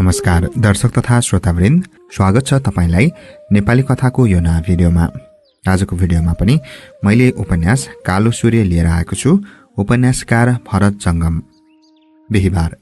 नमस्कार दर्शक तथा श्रोतावृन्द, स्वागत छ तपाईलाई नेपाली कथाको यो नयाँ भिडियोमा। आजको भिडियोमा पनि मैले उपन्यास कालो सूर्य लिएर आएको छु। उपन्यासकार भरत जंगम। बिहीबार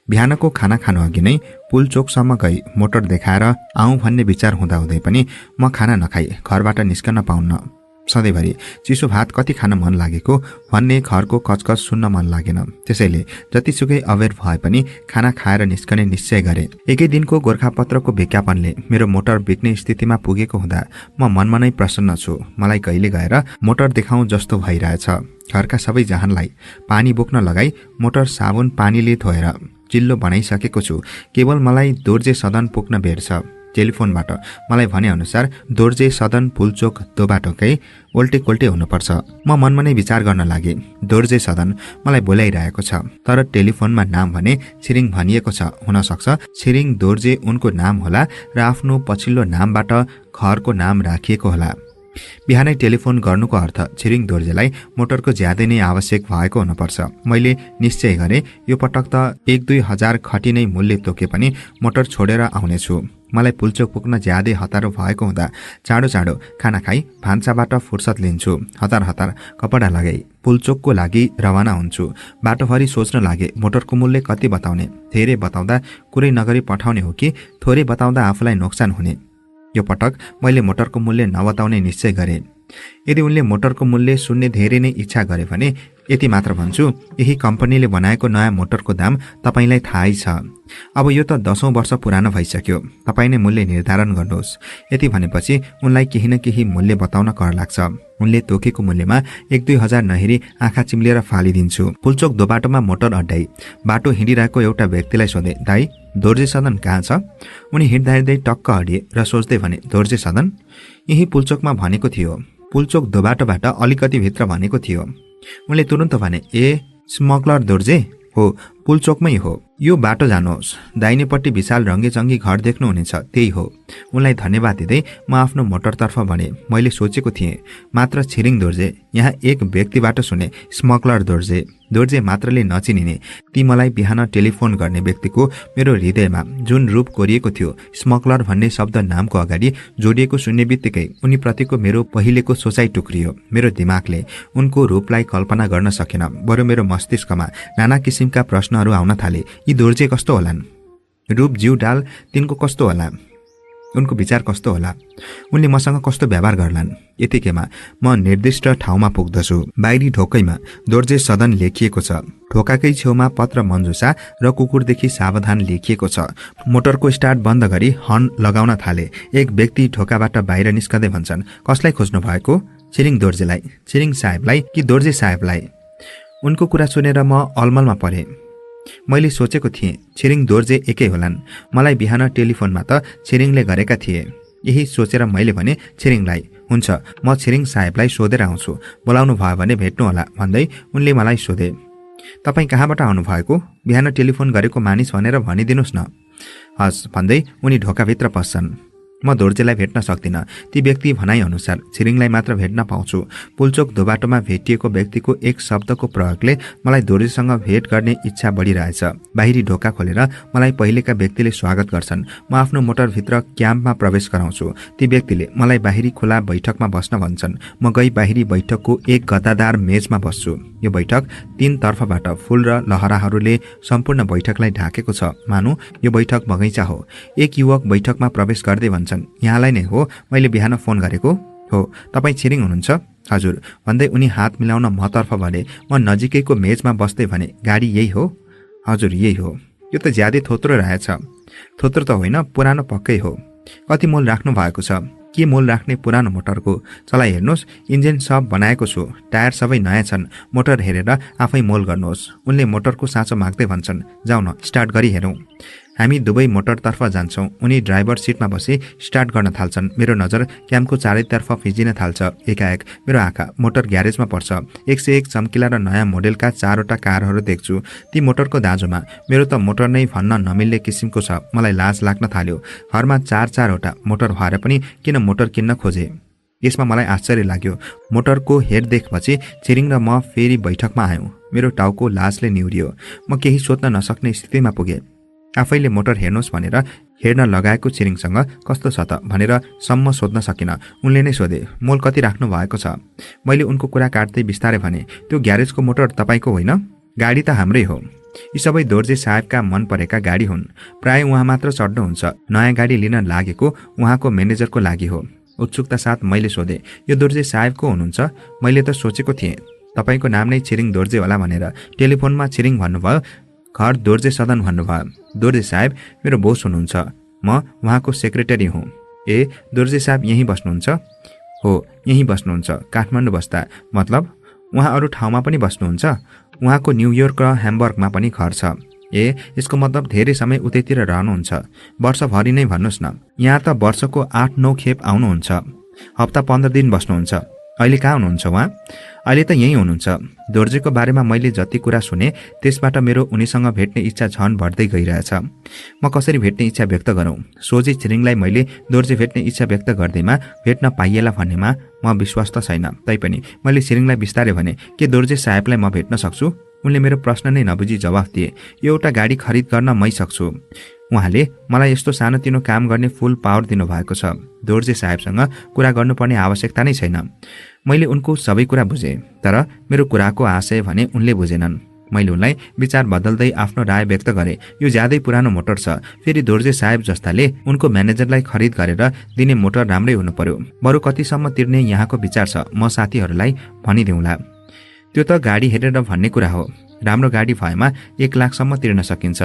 बिहानको खाना खानु अघि नै पुलचोकसम्म गई मोटर देखाएर आउँ भन्ने विचार हुँदाहुँदै पनि म खाना नखाई घरबाट निस्कन पाउन्न। सधैँभरि चिसो भात कति खान मन लागेको भन्ने घरको कचकच सुन्न मन लागेन। त्यसैले जतिसुकै अबेर भए पनि खाना खाएर निस्कने निश्चय गरे। एकै दिनको गोरखापत्रको विज्ञापनले मेरो मोटर बिक्ने स्थितिमा पुगेको हुँदा म मनमा नै प्रसन्न छु। मलाई कहिले गएर मोटर देखाउँ जस्तो भइरहेछ। घरका सबै जहानलाई पानी बोक्न लगाई मोटर साबुन पानीले धोएर चिल्लो बनाइसकेको छु। केवल मलाई दोर्जे सदन पुग्न बेर छ। टेलिफोनबाट मलाई भने अनुसार दोर्जे सदन पुलचोक दो बाटोकै ओल्टे कोल्टे हुनुपर्छ। म मनमा नै विचार गर्न लागे। दोर्जे सदन मलाई बोलाइरहेको छ, तर टेलिफोनमा नाम भने छिरिङ भनिएको छ। हुन सक्छ छिरिङ दोर्जे उनको नाम होला र आफ्नो पछिल्लो नामबाट घरको नाम राखिएको होला। बिहानै टेलिफोन गर्नुको अर्थ छिरिङ दोर्जेलाई मोटरको ज्यादै नै आवश्यक भएको हुनुपर्छ। मैले निश्चय गरे यो पटक त 1-2 हजार खटी नै मूल्य तोके पनि मोटर छोडेर आउनेछु। मलाई पुलचोक पुग्न ज्यादै हतारो भएको हुँदा चाँडो चाँडो खाना खाई भान्साबाट फुर्सद लिन्छु। हतार हतार कपडा लगाई पुलचोकको लागि रवाना हुन्छु। बाटोभरि सोच्न लागे मोटरको मूल्य कति बताउने। धेरै बताउँदा कुरै नगरी पठाउने हो कि थोरै बताउँदा आफूलाई नोक्सान हुने। यो पटक मैले मोटरको मूल्य नबताउने निश्चय गरे। यदि उनले मोटरको मूल्य सुन्ने धेरै नै इच्छा गरे भने यति मात्र भन्छु, यही कम्पनीले बनाएको नयाँ मोटरको दाम तपाईलाई थाहै छ। अब यो त 10औं वर्ष पुरानो भइसक्यो। तपाईँ नै मूल्य निर्धारण गर्नुहोस्। यति भनेपछि उनलाई केही न केही मूल्य बताउन कर लाग्छ। उनले तोकेको मूल्यमा 1-2 हजार नहेरी आँखा चिम्लिएर फालिदिन्छु। पुलचोक दो बाटोमा मोटर अड्डाई बाटो हिँडिरहेको एउटा व्यक्तिलाई सोधे, दाई दोर्जे सदन कहाँ छ? उनी हिँड्दा हिँड्दै टक्क अडिए र सोच्दै भने, दोर्जे सदन यही पुलचोकमा भनेको थियो। पुलचोक दो बाटोबाट अलिकति भित्र भनेको थियो। उनले तुरन्त भने, ए स्मगलर दोर्जे हो, पुलचोकमै हो। यो बाटो जानुहोस्, दाहिनेपट्टि विशाल रङ्गेचङ्गी घर देख्नुहुनेछ, त्यही हो। उनलाई धन्यवाद दिँदै म आफ्नो मोटरतर्फ भने, मैले सोचेको थिएँ मात्र छिरिङ दोर्जे, यहाँ एक व्यक्तिबाट सुने स्मगलर दोर्जे। दोर्जे मात्रले नचिनिने ती मलाई बिहान टेलिफोन गर्ने व्यक्तिको मेरो हृदयमा जुन रूप कोरिएको थियो, स्मगलर भन्ने शब्द नामको अगाडि जोडिएको सुन्ने बित्तिकै उनीप्रतिको मेरो पहिलेको सोचाइ टुक्रियो। मेरो दिमागले उनको रूपलाई कल्पना गर्न सकेन। बरु मेरो मस्तिष्कमा नाना किसिमका प्रश्नहरू आउन थाले। यी दोर्जे कस्तो होलान्? रूप जीव डाल तिनको कस्तो होला? उनको विचार कस्तो होला? उनले मसँग कस्तो व्यवहार गर्लान्? यतिकैमा म निर्दिष्ट ठाउँमा पुग्दछु। बाहिरी ढोकैमा दोर्जे सदन लेखिएको छ। ढोकाकै छेउमा पत्र मञ्जुसा र कुकुरदेखि सावधान लेखिएको छ। मोटरको स्टार्ट बन्द गरी हर्न लगाउन थाले। एक व्यक्ति ढोकाबाट बाहिर निस्कँदै भन्छन्, कसलाई खोज्नु भएको? छिरिङ दोर्जेलाई। छिरिङ साहेबलाई कि दोर्जे साहेबलाई? उनको कुरा सुनेर म अलमलमा परे। मैले सोचेको थिएँ छिरिङ दोर्जे एकै होलान्। मलाई बिहान टेलिफोनमा त छिरिङले गरेका थिए। यही सोचेर मैले भने छिरिङलाई, हुन्छ म छिरिङ साहेबलाई सोधेर आउँछु, बोलाउनु भयो भने भेट्नु होला भन्दै उनले मलाई सोधे, तपाईँ कहाँबाट आउनुभएको? बिहान टेलिफोन गरेको मानिस भनेर भनिदिनुहोस् न। हस् भन्दै उनी ढोकाभित्र पस्छन्। म दोर्जेलाई भेट्न सक्दिनँ। ती व्यक्ति भनाइ अनुसार छिरिङलाई मात्र भेट्न पाउँछु। पुलचोक दो बाटोमा भेटिएको व्यक्तिको एक शब्दको प्रयोगले मलाई दोर्जेसँग भेट गर्ने इच्छा बढिरहेछ। बाहिरी ढोका खोलेर मलाई पहिलेका व्यक्तिले स्वागत गर्छन्। म आफ्नो मोटरभित्र क्याम्पमा प्रवेश गराउँछु। ती व्यक्तिले मलाई बाहिरी खुला बैठकमा बस्न भन्छन्। म गई बाहिरी बैठकको एक गद्दादार मेजमा बस्छु। यो बैठक 3 तर्फबाट फूल र लहराहरूले सम्पूर्ण बैठकलाई ढाकेको छ। मानु यो बैठक बगैँचा हो। एक युवक बैठकमा प्रवेश गर्दै भन्छन्, यहाँलाई नै हो मैले बिहान फोन गरेको? हो, तपाईँ छिरिङ हुनुहुन्छ? हजुर भन्दै उनी हात मिलाउन मतर्फ भने। म नजिकैको मेजमा बस्दै भने, गाडी यही हो? हजुर यही हो। यो त ज्यादै थोत्रो रहेछ। थोत्रो त होइन, पुरानो पक्कै हो। कति मोल राख्नु भएको छ? के मोल राख्ने पुरानो मोटरको? चलाई हेर्नुहोस्, इन्जिन सब बनाएको छु, टायर सबै नयाँ छन्। मोटर हेरेर आफै मोल गर्नुहोस्। उनले मोटरको साँचो माग्दै भन्छन्, जाउँ न स्टार्ट गरी हेरौँ। हामी दुवै मोटरतर्फ जान्छौँ। उनी ड्राइभर सिटमा बसी स्टार्ट गर्न थाल्छन्। मेरो नजर क्याम्पको चारैतर्फ फिजिन थाल्छ। एकाएक मेरो आँखा मोटर ग्यारेजमा पर्छ। 101 चम्किला र नयाँ मोडेलका 4वटा कारहरू देख्छु। ती मोटरको दाजुमा मेरो त मोटर नै भन्न नमिल्ने किसिमको छ। मलाई लाज लाग्न थाल्यो। घरमा 4-4वटा मोटर भएर पनि किन मोटर किन्न खोजे? यसमा मलाई आश्चर्य लाग्यो। मोटरको हेरदेखपछि छिरिङ र म फेरि बैठकमा आयौँ। मेरो टाउको लाजले निहुरियो। म केही सोध्न नसक्ने स्थितिमा पुगेँ। आफैले मोटर हेर्नुहोस् भनेर हेर्न लगाएको छिरिङसँग कस्तो छ त भनेर सम्म सोध्न सकिन। उनले नै सोधे, मोल कति राख्नु भएको छ? मैले उनको कुरा काट्दै बिस्तारै भने, त्यो ग्यारेजको मोटर तपाईँको होइन? गाडी त हाम्रै हो। यी सबै दोर्जे साहेबका मन परेका गाडी हुन्। प्राय उहाँ मात्र चढ्नुहुन्छ। नयाँ गाडी लिन लागेको उहाँको म्यानेजरको लागि हो। उत्सुकता साथ मैले सोधे, यो दोर्जे साहेबको हुनुहुन्छ? मैले त सोचेको थिएँ तपाईँको नाम नै छिरिङ दोर्जे होला भनेर। टेलिफोनमा छिरिङ भन्नुभयो, घर दोर्जे सदन भन्नुभयो। दोर्जे साहेब मेरो बोस हुनुहुन्छ, म उहाँको सेक्रेटरी हुँ। ए, दोर्जे साहेब यहीँ बस्नुहुन्छ? हो, यहीँ बस्नुहुन्छ। काठमाडौँ बस्दा मतलब? उहाँ अरू ठाउँमा पनि बस्नुहुन्छ? उहाँको न्युयोर्क र ह्याम्बर्गमा पनि घर छ। ए, यसको मतलब धेरै समय उतैतिर रहनुहुन्छ। वर्षभरि नै भन्नुहोस् न। यहाँ त वर्षको 8-9 खेप आउनुहुन्छ। हप्ता 15 दिन बस्नुहुन्छ। अहिले कहाँ हुनुहुन्छ उहाँ? अहिले त यहीँ हुनुहुन्छ। दोर्जेको बारेमा मैले जति कुरा सुने त्यसबाट मेरो उनीसँग भेट्ने इच्छा झन बढ्दै गइरहेछ। म कसरी भेट्ने इच्छा व्यक्त गरौँ? सोझै छिरिङलाई मैले दोर्जे भेट्ने इच्छा व्यक्त गर्दैमा भेट्न पाइएला भन्नेमा म विश्वास त छैन। तैपनि मैले छिरिङलाई बिस्तारै भने, के दोर्जे साहेबलाई म भेट्न सक्छु? उनले मेरो प्रश्न नै नबुझी जवाफ दिए, यो एउटा गाडी खरिद गर्न मै सक्छु। उहाँले मलाई यस्तो सानोतिनो काम गर्ने फुल पावर दिनुभएको छ। दोर्जे साहेबसँग कुरा गर्नुपर्ने आवश्यकता नै छैन। मैले उनको सबै कुरा बुझेँ, तर मेरो कुराको आशय भने उनले बुझेनन्। मैले उनलाई विचार बदल्दै आफ्नो राय व्यक्त गरेँ, यो ज्यादै पुरानो मोटर छ। फेरि दोर्जे साहेब जस्ताले उनको म्यानेजरलाई खरिद गरेर दिने मोटर राम्रै हुनु पर्यो। बरु कतिसम्म तिर्ने यहाँको विचार छ, म साथीहरूलाई भनिदिउँला। त्यो त गाडी हेरेर भन्ने कुरा हो। राम्रो गाडी भएमा 1 लाखसम्म तिर्न सकिन्छ।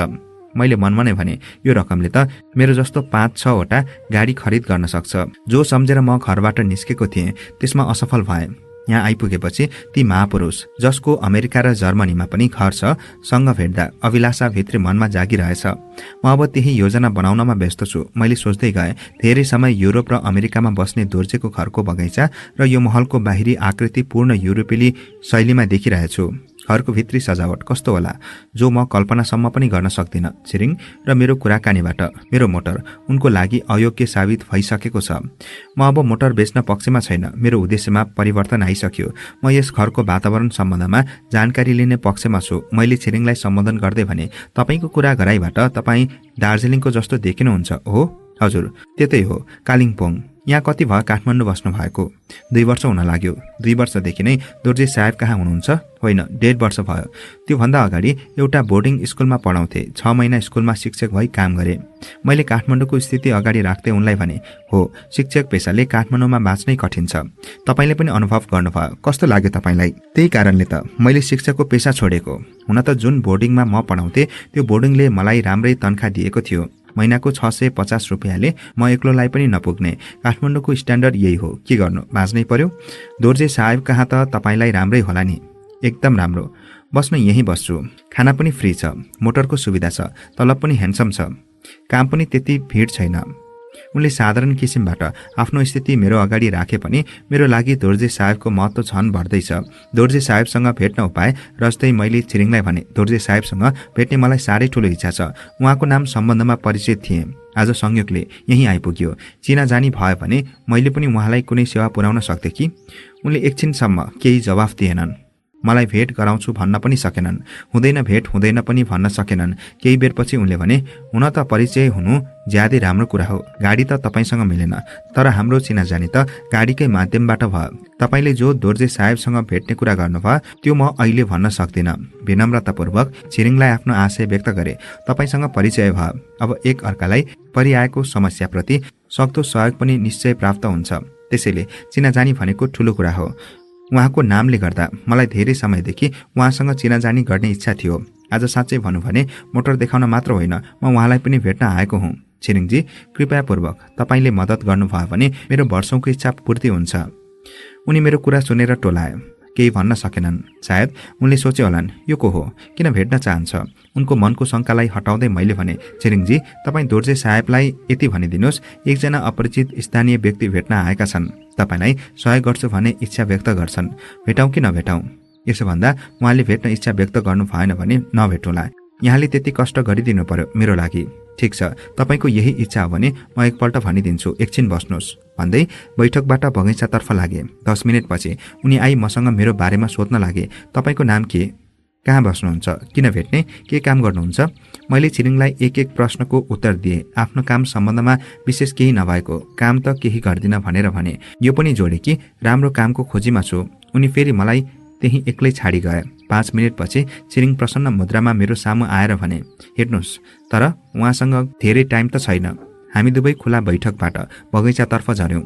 मैले मनमा नै भने, यो रकमले त मेरो जस्तो 5-6 वटा गाडी खरिद गर्न सक्छ। जो सम्झेर म घरबाट निस्केको थिएँ त्यसमा असफल भएँ। यहाँ आइपुगेपछि ती महापुरुष, जसको अमेरिका र जर्मनीमा पनि घर छ, सँग भेट्दा अभिलाषा भित्री मनमा जागिरहेछ। म अब त्यही योजना बनाउनमा व्यस्त छु। मैले सोच्दै गएँ, धेरै समय युरोप र अमेरिकामा बस्ने दोर्जेको घरको बगैँचा र यो महलको बाहिरी आकृति पूर्ण युरोपेली शैलीमा देखिरहेछु। घरको भित्री सजावट कस्तो होला, जो म कल्पनासम्म पनि गर्न सक्दिनँ। छिरिङ र मेरो कुराकानीबाट मेरो मोटर उनको लागि अयोग्य साबित भइसकेको छ। म अब मोटर बेच्न पक्षमा छैन। मेरो उद्देश्यमा परिवर्तन आइसक्यो। म यस घरको वातावरण सम्बन्धमा जानकारी लिने पक्षमा छु। मैले छिरिङलाई सम्बोधन गर्दै भने, तपाईँको कुरा गराइबाट तपाईँ दार्जिलिङको जस्तो देखिनुहुन्छ हो? हजुर, त्यतै हो, कालिम्पोङ। यहाँ कति भयो काठमाडौँ बस्नु भएको? 2 वर्ष हुन लाग्यो। 2 वर्षदेखि नै दोर्जे साहेब कहाँ हुनुहुन्छ? होइन, 1.5 वर्ष भयो। त्योभन्दा अगाडि एउटा बोर्डिङ स्कुलमा पढाउँथे। 6 महिना स्कुलमा शिक्षक भई काम गरे। मैले काठमाडौँको स्थिति अगाडि राख्दै उनलाई भने, हो, शिक्षक पेसाले काठमाडौँमा बाँच्नै कठिन छ। तपाईँले पनि अनुभव गर्नुभयो। कस्तो लाग्यो तपाईँलाई? त्यही कारणले त मैले शिक्षकको पेसा छोडेको। हुन त जुन बोर्डिङमा म पढाउँथे त्यो बोर्डिङले मलाई राम्रै तनखा दिएको थियो। महिनाको 650 रुपियाँले म एक्लोलाई पनि नपुग्ने। काठमाडौँको स्ट्यान्डर्ड यही हो, के गर्नु, बाँच्नै पर्यो। दोर्जे साहेब कहाँ त तपाईँलाई राम्रै होला नि? एकदम राम्रो। बस्नु यहीँ बस्छु। खाना पनि फ्री छ, मोटरको सुविधा छ, तलब पनि ह्यान्डसम छ, काम पनि त्यति भिड छैन। उनले साधारण किसिमबाट आफ्नो स्थिति मेरो अगाडि राखे पनि मेरो लागि दोर्जे साहेबको महत्त्व झन बढ्दैछ। दोर्जे साहेबसँग भेट्न उपाय रच्दै मैले छिरिङलाई भने, दोर्जे साहेबसँग भेट्ने मलाई साह्रै ठुलो इच्छा छ। उहाँको नाम सम्बन्धमा परिचित थिएँ। आज संयोगले यहीँ आइपुग्यो। चिनाजानी भयो भने मैले पनि उहाँलाई कुनै सेवा पुर्याउन सक्थेँ कि? उनले एकछिनसम्म केही जवाफ दिएनन्। मलाई भेट गराउँछु भन्न पनि सकेनन्। हुँदैन भेट हुँदैन पनि भन्न सकेनन्। केही बेरपछि उनले भने, हुन त परिचय हुनु ज्यादै राम्रो कुरा हो। गाडी त तपाईँसँग मिलेन, तर हाम्रो चिनाजानी त गाडीकै माध्यमबाट भयो। तपाईँले जो दोर्जे साहेबसँग भेट्ने कुरा गर्नुभयो त्यो म अहिले भन्न सक्दिनँ। विनम्रतापूर्वक छिरिङलाई आफ्नो आशय व्यक्त गरे। तपाईँसँग परिचय भयो। अब एक अर्कालाई परिआएको समस्याप्रति सक्दो सहयोग पनि निश्चय प्राप्त हुन्छ। त्यसैले चिनाजानी भनेको ठुलो कुरा हो। उहाँको नामले गर्दा मलाई धेरै समयदेखि उहाँसँग चिनाजानी गर्ने इच्छा थियो। आज साँच्चै भनौँ भने मोटर देखाउन मात्र होइन, म उहाँलाई पनि भेट्न आएको हुँ। छिरिङजी, कृपयापूर्वक तपाईँले मद्दत गर्नुभयो भने मेरो वर्षौंको इच्छा पूर्ति हुन्छ। उनी मेरो कुरा सुनेर टोलाए। केही भन्न सकेनन्। सायद उनले सोचे होलान्, यो को हो, किन भेट्न चाहन्छ? उनको मनको शङ्कालाई हटाउँदै मैले भने, छिरिङजी, तपाईँ दोर्जे साहेबलाई यति भनिदिनुहोस्, एकजना अपरिचित स्थानीय व्यक्ति भेट्न आएका छन्। तपाईँलाई सहयोग गर्छु भन्ने इच्छा व्यक्त गर्छन्। भेटौँ कि नभेटौँ? यसो भन्दा उहाँले भेट्न इच्छा व्यक्त गर्नु भएन भने नभेटौँला। यहाँले त्यति कष्ट गरिदिनु पर्यो मेरो लागि। ठिक छ, तपाईँको यही इच्छा हो भने म एकपल्ट भनिदिन्छु, एकछिन बस्नुहोस् भन्दै बैठकबाट बगैँचातर्फ लागे। 10 मिनटपछि उनी आई मसँग मेरो बारेमा सोध्न लागे। तपाईँको नाम के? कहाँ बस्नुहुन्छ? किन भेट्ने? के काम गर्नुहुन्छ? मैले छिरिङलाई एक एक प्रश्नको उत्तर दिए। आफ्नो काम सम्बन्धमा विशेष केही नभएको, काम त केही गर्दिन भनेर भने। यो पनि जोडे कि राम्रो कामको खोजीमा छु। उनी फेरि मलाई त्यही एक्लै छाडी गए। 5 मिनेटपछि छिरिङ प्रसन्न मुद्रामा मेरो सामु आएर भने, हेर्नुहोस्, तर उहाँसँग धेरै टाइम त छैन। हामी दुवै खुला बैठकबाट बगैँचातर्फ झर्यौं।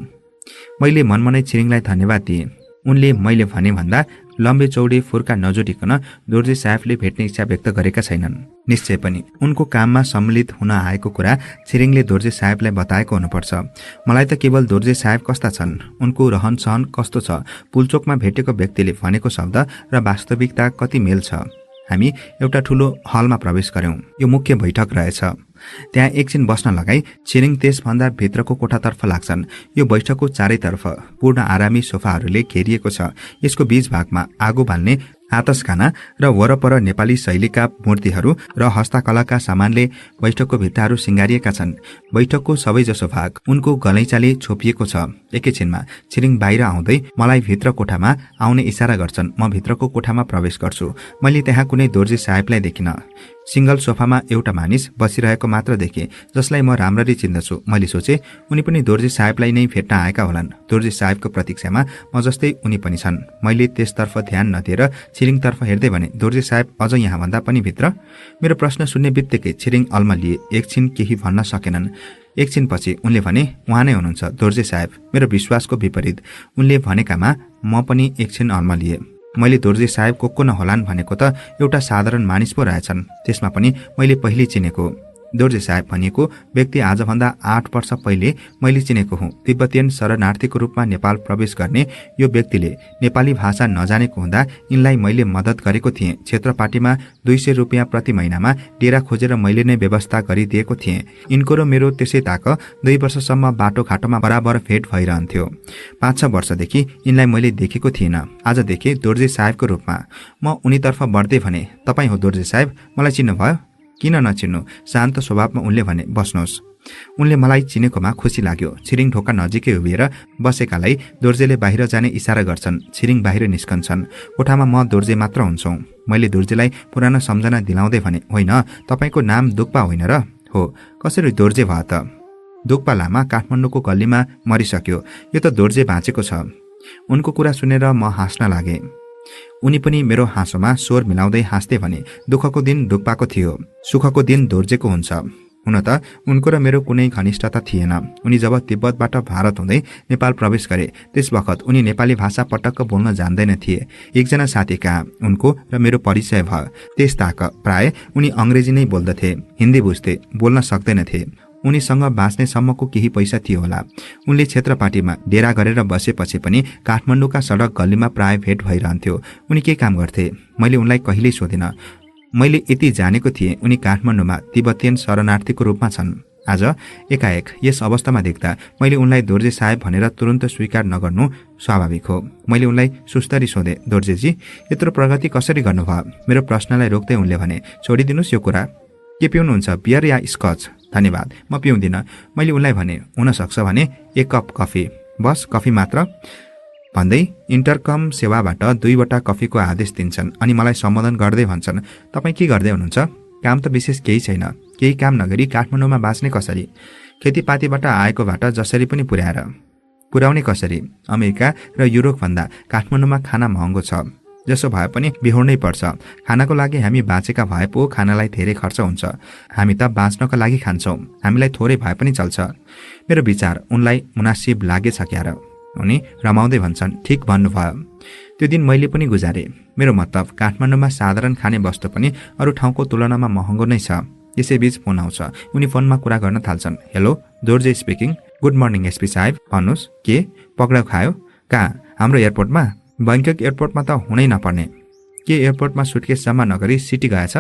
मैले मनमनै छिरिङलाई धन्यवाद दिएँ। उनले मैले भने भन्दा लम्बे चौडे फुर्का नजोडिकन दोर्जे साहेबले भेट्ने इच्छा व्यक्त गरेका छैनन्। निश्चय पनि उनको काममा सम्मिलित हुन आएको कुरा छिरिङले दोर्जे साहेबलाई बताएको हुनुपर्छ। मलाई त केवल दोर्जे साहेब कस्ता छन्, उनको रहन सहन कस्तो छ, पुलचोकमा भेटेको व्यक्तिले भनेको शब्द र वास्तविकता कति मेल छ। हामी एउटा ठूलो हलमा प्रवेश गर्यौं। यो मुख्य बैठक रहेछ। त्यहाँ एकछिन बस्न लगाई छिरिङ त्यसभन्दा भित्रको कोठातर्फ लाग्छन्। यो बैठकको चारैतर्फ पूर्ण आरामी सोफाहरूले घेरिएको छ। यसको बीच भागमा आगो बाल्ने आतसखाना र वरपर नेपाली शैलीका मूर्तिहरू र हस्तकलाका सामानले बैठकको भित्ताहरू सिंगारिएका छन्। बैठकको सबैजसो भाग उनको गलैँचाले छोपिएको छ। एकैछिनमा छिरिङ बाहिर आउँदै मलाई भित्र कोठामा आउने इशारा गर्छन्। म भित्रको कोठामा प्रवेश गर्छु। मैले त्यहाँ कुनै दोर्जे साहेबलाई देखिन। सिंगल सोफामा एउटा मानिस बसिरहेको मात्र देखे, जसलाई म राम्ररी चिन्दछु। मैले सोचे उनी पनि दोर्जे साहेबलाई नै भेट्न आएका होलान्। दोर्जे साहेबको प्रतीक्षामा म जस्तै उनी पनि छन्। मैले त्यसतर्फ ध्यान नदिएर छिरिङतर्फ हेर्दै भने, दोर्जे साहेब अझ यहाँभन्दा पनि भित्र? मेरो प्रश्न सुन्ने बित्तिकै छिरिङ अल्मलिए। एकछिन केही भन्न सकेनन्। एकछिनपछि उनले भने, उहाँ नै हुनुहुन्छ दोर्जे साहेब। मेरो विश्वासको विपरीत उनले भनेकामा म पनि एकछिन अल्मलिए। मैले दोर्जे साहेब को नहोलान् भनेको त एउटा साधारण मानिस पो रहेछन्। त्यसमा पनि मैले पहिले चिनेको दोर्जे साहेब भनिएको व्यक्ति आजभन्दा 8 वर्ष पहिले मैले चिनेको हुँ। तिब्बतीयन शरणार्थीको रूपमा नेपाल प्रवेश गर्ने यो व्यक्तिले नेपाली भाषा नजानेको हुँदा यिनलाई मैले मद्दत गरेको थिएँ। क्षेत्रपाटीमा 200 रुपियाँ प्रति महिनामा डेरा खोजेर मैले नै व्यवस्था गरिदिएको थिएँ। यिनको र मेरो त्यसै ताक 2 वर्षसम्म बाटोघाटोमा बराबर भेट भइरहन्थ्यो। 5-6 वर्षदेखि यिनलाई मैले देखेको थिइनँ। आज देखे दोर्जे साहेबको रूपमा। म उनीतर्फ बढ्दै भने, तपाईँ हो दोर्जे साहेब, मलाई चिन्नुभयो? किन नचिन्नु? शान्त स्वभावमा उनले भने, बस्नुहोस्। उनले मलाई चिनेकोमा खुसी लाग्यो। छिरिङ ढोका नजिकै उभिएर बसेकालाई दोर्जेले बाहिर जाने इशारा गर्छन्। छिरिङ बाहिर निस्कन्छन्। कोठामा म दोर्जे मात्र हुन्छौँ। मैले दोर्जेलाई पुरानो सम्झना दिलाउँदै भने, होइन, तपाईँको नाम दुक्पा होइन र? हो। कसरी दोर्जे भयो त? दुक्पा लामा काठमाडौँको गल्लीमा मरिसक्यो। यो त दोर्जे बाँचेको छ। उनको कुरा सुनेर म हाँस्न लागे। उनी पनि मेरो हाँसोमा स्वर मिलाउँदै हाँस्दै भने, दुःखको दिन डुक्पाको थियो, सुखको दिन दोर्जेको हुन्छ। हुन त उनको र मेरो कुनै घनिष्ठता थिएन। उनी जब तिब्बतबाट भारत हुँदै नेपाल प्रवेश गरे त्यस बखत उनी नेपाली भाषा पटक्क बोल्न जान्दैन थिए। एकजना साथी कहाँ उनको र मेरो परिचय भयो। त्यसताक प्राय उनी अंग्रेजी नै बोल्दथे, हिन्दी बुझ्थे, बोल्न सक्दैनथे। उनीसँग बाँच्नेसम्मको केही पैसा थियो होला। उनले क्षेत्रपाटीमा डेरा गरेर बसेपछि पनि काठमाडौँका सडक गल्लीमा प्राय भेट भइरहन्थ्यो। उनी के काम गर्थे? मैले उनलाई कहिल्यै सोधिन। मैले यति जानेको थिएँ, उनी काठमाडौँमा तिब्बतीयन शरणार्थीको रूपमा छन्। आज एकाएक यस अवस्थामा देख्दा मैले उनलाई दोर्जे साहेब भनेर तुरन्त स्वीकार नगर्नु स्वाभाविक हो। मैले उनलाई सुस्तरी सोधे, दोर्जेजी, यत्रो प्रगति कसरी गर्नुभयो? मेरो प्रश्नलाई रोक्दै उनले भने, छोडिदिनुहोस् यो कुरा। के पिउनुहुन्छ, बियर या स्कच? धन्यवाद, म पिउँदिन। मैले उनलाई भने, हुन सक्छ भने 1 कप कफी, बस कफी मात्र भन्दै इन्टरकम सेवाबाट 2वटा कफीको आदेश दिन्छन् अनि मलाई सम्बोधन गर्दै भन्छन्, तपाईँ के गर्दै हुनुहुन्छ? काम त विशेष केही छैन। केही काम नगरी काठमाडौँमा बाँच्ने कसरी? खेतीपातीबाट आएकोबाट जसरी पनि पुर्याउने कसरी? अमेरिका र युरोप भन्दा काठमाडौँमा खाना महँगो छ। जसो भए पनि बिहोर्नै पर्छ। खानाको लागि हामी बाँचेका भए पो खानालाई धेरै खर्च हुन्छ। हामी त बाँच्नको लागि खान्छौँ, हामीलाई थोरै भए पनि चल्छ। मेरो विचार उनलाई मुनासिब लागेछ क्यार? उनी रमाउँदै भन्छन्, ठिक भन्नुभयो। त्यो दिन मैले पनि गुजारे। मेरो मतलब काठमाडौँमा साधारण खाने वस्तु पनि अरू ठाउँको तुलनामा महँगो नै छ। यसैबीच फोन आउँछ। उनी फोनमा कुरा गर्न थाल्छन्। Hello, Dorje speaking. Good morning SP साहेब, भन्नुहोस्, के पक्राउ खायो? कहाँ? हाम्रो एयरपोर्टमा? बैंकक एयरपोर्टमा त हुनै नपर्ने। के एयरपोर्टमा सुटकेस जम्मा नगरी सिटी गएछ?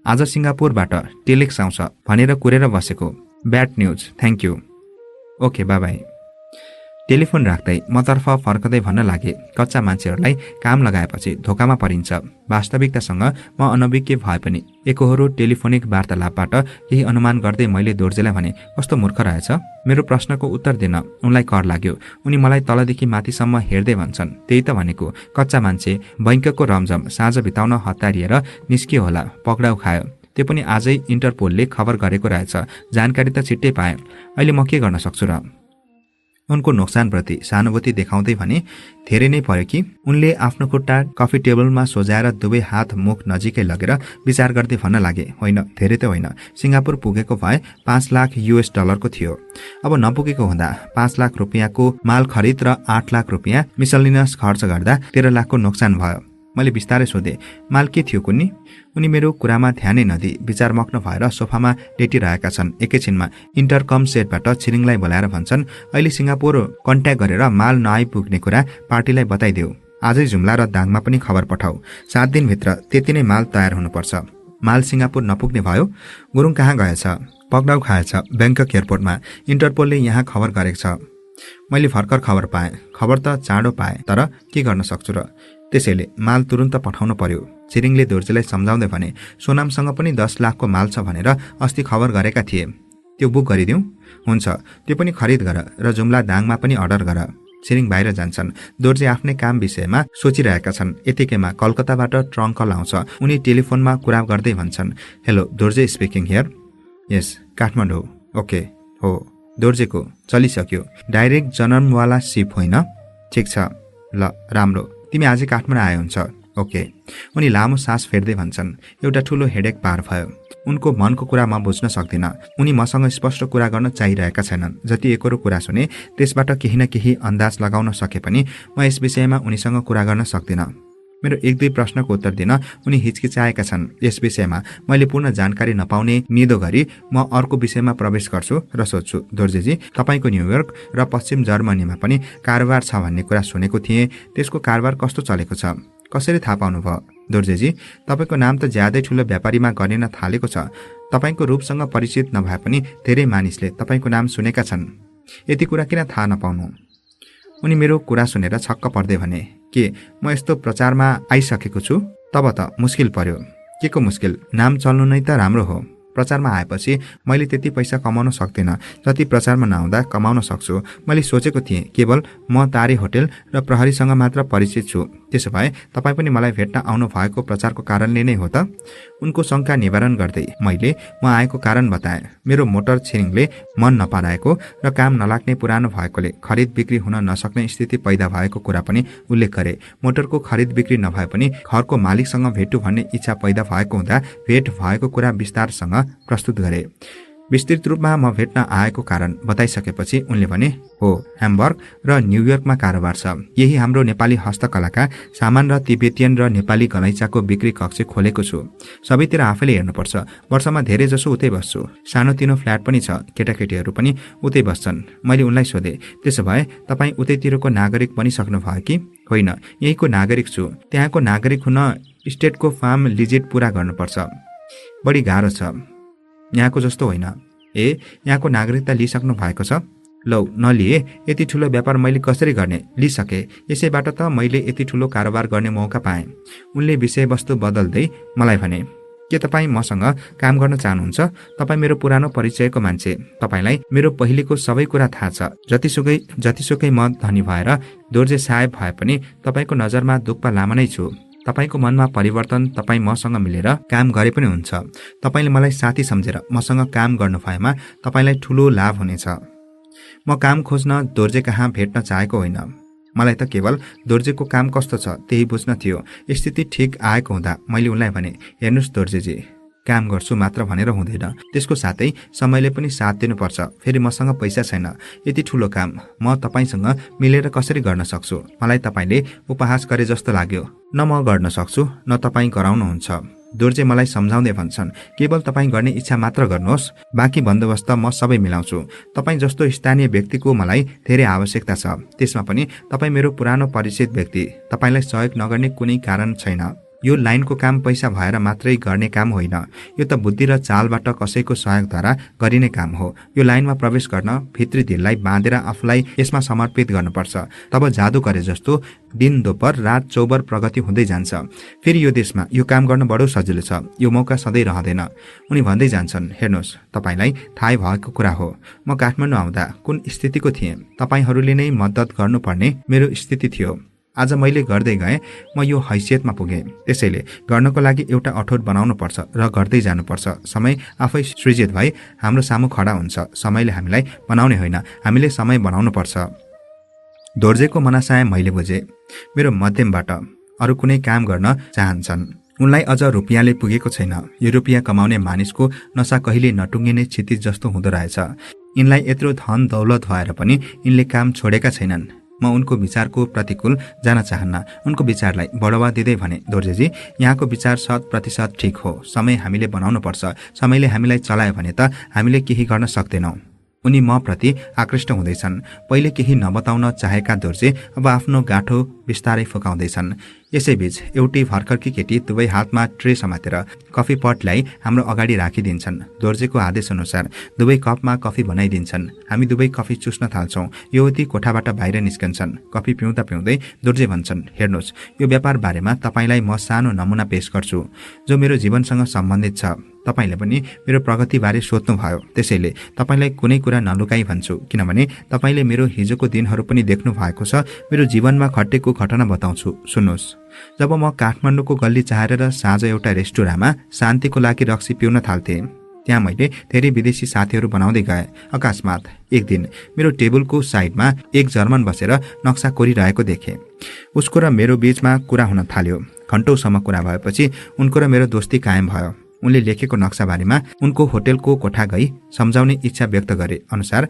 आज सिङ्गापुरबाट टेलेक्स आउँछ भनेर कुरेर बसेको। Bad news, thank you. Okay, by by. Telephone राख्दै मतर्फ फर्कदै भन्न लागे, कच्चा मान्छेहरूलाई काम लगाएपछि धोकामा परिन्छ। वास्तविकतासँग म अनभिज्ञ भए पनि एकहोरो टेलिफोनिक वार्तालापबाट केही अनुमान गर्दै मैले दोर्जेलाई भने, कस्तो मूर्ख रहेछ? मेरो प्रश्नको उत्तर दिन उनलाई कर लाग्यो। उनी मलाई तलदेखि माथिसम्म हेर्दै भन्छन्, त्यही त भनेको, कच्चा मान्छे बैंकको रमझम साँझ बिताउन हतारिएर निस्कियो होला, पक्राउ खायो। त्यो पनि आजै इन्टरपोलले खबर गरेको रहेछ। जानकारी त छिट्टै पाए। अहिले म के गर्न सक्छु र? उनको नोक्सानप्रति सहानुभूति देखाउँदै भने धेरै नै पर्यो कि उनले आफ्नो खुट्टा कफी टेबलमा सोझाएर दुवै हात मुख नजिकै लगेर विचार गर्दै भन्न लागे, होइन, धेरै त होइन। सिङ्गापुर पुगेको भए $5,00,000 को थियो। अब नपुगेको हुँदा 5 लाख रुपियाँको माल खरिद र 8 लाख रुपियाँ मिसलिनियस खर्च गर्दा 13 लाखको नोक्सान भयो। मैले बिस्तारै सोधे, माल के थियो कुन्नी? उनी मेरो कुरामा ध्यानै नदिई विचारमग्न भएर सोफामा लेटिरहेका छन्। एकैछिनमा इन्टरकम सेटबाट छिरिङलाई बोलाएर भन्छन्, अहिले सिङ्गापुर कन्ट्याक्ट गरेर माल नआइपुग्ने कुरा पार्टीलाई बताइदेऊ। आजै जुम्ला र दाङमा पनि खबर पठाऊ। 7 दिनभित्र त्यति नै माल तयार हुनुपर्छ। माल सिङ्गापुर नपुग्ने भयो? गुरुङ कहाँ गएछ? पक्राउ खाएछ ब्याङ्कक एयरपोर्टमा। इन्टरपोलले यहाँ खबर गरेको छ। मैले भर्खर खबर पाएँ। खबर त चाँडो पाएँ, तर के गर्न सक्छु र? त्यसैले माल तुरुन्त पठाउनु पर्यो। छिरिङले दोर्जेलाई सम्झाउँदै भने, सोनामसँग पनि 10 लाखको माल छ भनेर अस्ति खबर गरेका थिए। त्यो बुक गरिदिउँ? हुन्छ, त्यो पनि खरिद गर र जुम्ला दाङमा पनि अर्डर गर। छिरिङ बाहिर जान्छन्। दोर्जे आफ्नै काम विषयमा सोचिरहेका छन्। यतिकैमा कलकत्ताबाट ट्रङ्क कल आउँछ। उनी टेलिफोनमा कुरा गर्दै भन्छन्, hello, Dorje speaking here. Yes, Kathmandu. Okay, हो। दोर्जेको चलिसक्यो। डाइरेक्ट जन्मवाला सिप होइन? ठिक छ, ल, राम्रो। तिमी आजै काठमाडौँ आए हुन्छ? ओके। उनी लामो सास फेर्दै भन्छन्, एउटा ठुलो हेडेक पार भयो। उनको मनको कुरा म बुझ्न सक्दिनँ। उनी मसँग स्पष्ट कुरा गर्न चाहिरहेका छैनन्। जति एकरो कुरा सुने त्यसबाट केही न केही अन्दाज लगाउन सके पनि म यस विषयमा उनीसँग कुरा गर्न सक्दिनँ। मेरो 1-2 प्रश्नको उत्तर दिन उनी हिचकिचाएका छन्। यस विषयमा मैले पूर्ण जानकारी नपाउने निदो गरी म अर्को विषयमा प्रवेश गर्छु र सोध्छु, दोर्जेजी, तपाईँको न्युयोर्क र पश्चिम जर्मनीमा पनि कारोबार छ भन्ने कुरा सुनेको थिएँ। त्यसको कारोबार कस्तो चलेको छ? कसरी थाहा पाउनुभयो? दोर्जेजी, तपाईँको नाम त ज्यादै ठुलो व्यापारीमा गरिन थालेको छ। तपाईँको रूपसँग परिचित नभए पनि धेरै मानिसले तपाईँको नाम सुनेका छन्। यति कुरा किन थाहा नपाउनु? उनी मेरो कुरा सुनेर छक्क पर्दै भने, के म यस्तो प्रचारमा आइसकेको छु? तब त मुस्किल पर्यो। के को मुस्किल? नाम चल्नु नै त राम्रो हो। प्रचारमा आएपछि मैले त्यति पैसा कमाउन सक्दिनँ जति प्रचारमा नआउँदा कमाउन सक्छु। मैले सोचेको थिएँ केवल म तारे होटेल र प्रहरीसँग मात्र परिचित छु। त्यसो भए तपाईँ पनि मलाई भेट्न आउनु भएको प्रचारको कारणले नै हो त? उनको शङ्का निवारण गर्दै मैले म आएको कारण बताएँ। मेरो मोटर छिरिङले मन नपराएको र काम नलाग्ने पुरानो भएकोले खरिद बिक्री हुन नसक्ने स्थिति पैदा भएको कुरा पनि उल्लेख गरे। मोटरको खरिद बिक्री नभए पनि घरको मालिकसँग भेटु भन्ने इच्छा पैदा भएको हुँदा भेट भएको कुरा विस्तारसँग प्रस्तुत गरे। विस्तृत रूपमा म भेट्न आएको कारण बताइसकेपछि उनले भने, हो, ह्याम्बर्ग र न्युयोर्कमा कारोबार छ। यही हाम्रो नेपाली हस्तकलाका सामान र तिब्बतियन र नेपाली गलैँचाको बिक्री कक्ष खोलेको छु। सबैतिर आफैले हेर्नुपर्छ। वर्षमा धेरै जसो उतै बस्छु। सानोतिनो फ्ल्याट पनि छ। केटाकेटीहरू पनि उतै बस्छन्। मैले उनलाई सोधेँ, त्यसो भए तपाईँ उतैतिरको नागरिक बनिसक्नु भयो कि? होइन, यहीँको नागरिक छु। त्यहाँको नागरिक हुन स्टेटको फार्म लिजिट पूरा गर्नुपर्छ। बढी गाह्रो छ। यहाँको जस्तो होइन। ए, यहाँको नागरिकता लिइसक्नु भएको छ? लौ, नलिए यति ठुलो व्यापार मैले कसरी गर्ने? लिइसके। यसैबाट त मैले यति ठुलो कारोबार गर्ने मौका पाएँ। उनले विषयवस्तु बदल्दै मलाई भने, के तपाईँ मसँग काम गर्न चाहनुहुन्छ? तपाईँ मेरो पुरानो परिचयको मान्छे। तपाईँलाई मेरो पहिलेको सबै कुरा थाहा छ। जतिसुकै म धनी भएर दोर्जे साहेब भए पनि तपाईँको नजरमा दुःख लामा नै छु। तपाईको मनमा परिवर्तन तपाईँ मसँग मिलेर काम गरे पनि हुन्छ। तपाईँले मलाई साथी सम्झेर मसँग काम गर्नु भएमा तपाईँलाई ठुलो लाभ हुनेछ। म काम खोज्न दोर्जे कहाँ भेट्न चाहेको होइन। मलाई त केवल दोर्जेको काम कस्तो छ त्यही बुझ्न थियो। स्थिति ठिक आएको हुँदा मैले उनलाई भने, हेर्नुहोस् दोर्जेजी, काम गर्छु मात्र भनेर हुँदैन। त्यसको साथै समयले पनि साथ दिनुपर्छ। फेरि मसँग पैसा छैन। यति ठुलो काम म तपाईसँग मिलेर कसरी गर्न सक्छु? मलाई तपाईँले उपहास गरे जस्तो लाग्यो। न म गर्न सक्छु न तपाईँ गराउनुहुन्छ। दोर्जे मलाई सम्झाउँदै भन्छन्, केवल तपाईँ गर्ने इच्छा मात्र गर्नुहोस्। बाँकी बन्दोबस्त म सबै मिलाउँछु। तपाईँ जस्तो स्थानीय व्यक्तिको मलाई धेरै आवश्यकता छ। त्यसमा पनि तपाईँ मेरो पुरानो परिचित व्यक्ति। तपाईँलाई सहयोग नगर्ने कुनै कारण छैन। यो लाइनको काम पैसा भएर मात्रै गर्ने काम होइन। यो त बुद्धि र चालबाट कसैको सहयोगद्वारा गरिने काम हो। यो लाइनमा प्रवेश गर्न भित्री दिललाई बाँधेर आफूलाई यसमा समर्पित गर्नुपर्छ। तब जादु गरे जस्तो दिन दोपहर रात चौबर प्रगति हुँदै जान्छ। फेरि यो देशमा यो काम गर्न बडो सजिलो छ। यो मौका सधैँ रहँदैन। उनी भन्दै जान्छन्, हेर्नुहोस्, तपाईँलाई थाहै भएको कुरा हो म काठमाडौँ आउँदा कुन स्थितिको थिएँ। तपाईँहरूले नै मद्दत गर्नुपर्ने मेरो स्थिति थियो। आज मैले गर्दै गएँ म यो हैसियतमा पुगेँ। त्यसैले गर्नको लागि एउटा अठोट बनाउनु पर्छ र गर्दै जानुपर्छ। समय आफै सृजित भई हाम्रो सामु खडा हुन्छ। समयले हामीलाई बनाउने होइन, हामीले समय बनाउनु पर्छ। दोर्जेको मनसाय मैले बुझेँ। मेरो मध्यमबाट अरू कुनै काम गर्न चाहन्छन्। उनलाई अझ रुपियाँले पुगेको छैन। यो रुपियाँ कमाउने मानिसको नसा कहिले नटुङ्गिने क्षितिज जस्तो हुँदो रहेछ। यिनलाई यत्रो धन दौलत भएर पनि यिनले काम छोडेका छैनन्। म उनको विचारको प्रतिकूल जान चाहन्न। उनको विचारलाई बढावा दिँदै भने, दोर्जेजी, यहाँको विचार 100% ठिक हो। समय हामीले बनाउनु पर्छ। समयले हामीलाई चलायो भने त हामीले केही गर्न सक्दैनौँ। उनी म प्रति आकृष्ट हुँदैछन्। पहिले केही नबताउन चाहेका दोर्जे अब आफ्नो गाठो बिस्तारै फुकाउँदैछन्। यसैबीच एउटी भर्खरकी केटी दुवै हातमा ट्रे समातेर कफी पट ल्याई हाम्रो अगाडि राखिदिन्छन्। दोर्जेको आदेश अनुसार दुवै कपमा कफी बनाइदिन्छन्। हामी दुवै कफी चुस्न थाल्छौँ। युवती कोठाबाट बाहिर निस्कन्छन्। कफी पिउँदा पिउँदै दोर्जे भन्छन्, हेर्नुहोस्, यो व्यापार बारेमा तपाईलाई म सानो नमुना पेश गर्छु जो मेरो जीवनसँग सम्बन्धित छ। तपाईले पनि मेरो प्रगतिबारे सोध्नुभयो, त्यसैले तपाईलाई कुनै कुरा नलुकाई भन्छु, किनभने तपाईले मेरो हिजोको दिनहरू पनि देख्नु भएको छ। मेरो जीवनमा घटेको घटना बताउँछु, सुन्नुहोस्। जब म काठमाडौँको गल्ली चाहेर साँझ एउटा रेस्टुराँमा शान्तिको लागि रक्सी पिउन थाल्थेँ, त्यहाँ मैले धेरै विदेशी साथीहरू बनाउँदै गएँ। अकस्मात एक दिन मेरो टेबलको साइडमा एक जर्मन बसेर नक्सा कोरिरहेको देखेँ। उसको र मेरो बीचमा कुरा हुन थाल्यो। घण्टौसम्म कुरा भएपछि उनको र मेरो दोस्ती कायम भयो। उनले लेखेको नक्साबारीमा उनको होटेलको कोठा गई सम्झाउने इच्छा व्यक्त गरे अनुसार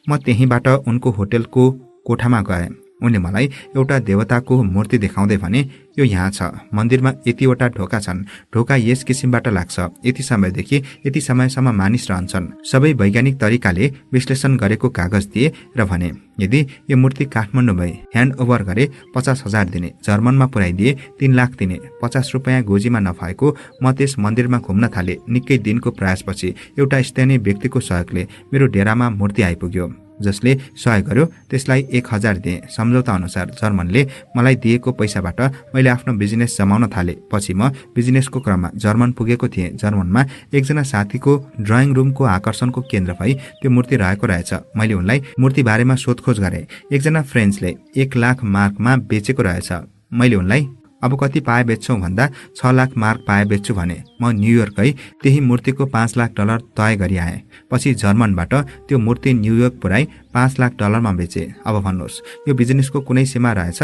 म त्यहीँबाट उनको होटेलको कोठामा गएँ। उनले मलाई एउटा देवताको मूर्ति देखाउँदै भने, यो यहाँ छ। मन्दिरमा यतिवटा ढोका छन्। ढोका यस किसिमबाट लाग्छ। यति समयदेखि यति समयसम्म मानिस रहन्छन्। सबै वैज्ञानिक तरिकाले विश्लेषण गरेको कागज दिए र भने, यदि यो मूर्ति काठमाडौँ भई ह्यान्ड ओभर गरे 50,000 दिने, जर्मनमा पुर्याइदिए 3 लाख दिने। 50 रुपियाँ गोजीमा नभएको म त्यस मन्दिरमा घुम्न थाले। निकै दिनको प्रयासपछि एउटा स्थानीय व्यक्तिको सहयोगले मेरो डेरामा मूर्ति आइपुग्यो। जसले सहयोग गर्यो त्यसलाई 1,000 दिए। सम्झौता अनुसार जर्मनले मलाई दिएको पैसाबाट मैले आफ्नो बिजनेस जमाउन थाले। पछि म बिजनेसको क्रममा जर्मन पुगेको थिएँ। जर्मनमा एकजना साथीको ड्रइङ रुमको आकर्षणको केन्द्र भई त्यो मूर्ति रहेको रहेछ। मैले उनलाई मूर्ति बारेमा सोधखोज गरेँ। एकजना फ्रेन्चले 1 लाख मार्कमा बेचेको रहेछ। मैले उनलाई अब कति पाए बेच्छौ भन्दा 6 लाख मार्क पाए बेच्छु भने। म न्युयोर्क गई त्यही मूर्तिको $5 लाख तय गरी आएँ। पछि जर्मनबाट त्यो मूर्ति न्युयोर्क पुर्याई $5 लाख बेचे। अब भन्नुहोस्, यो बिजनेसको कुनै सीमा रहेछ?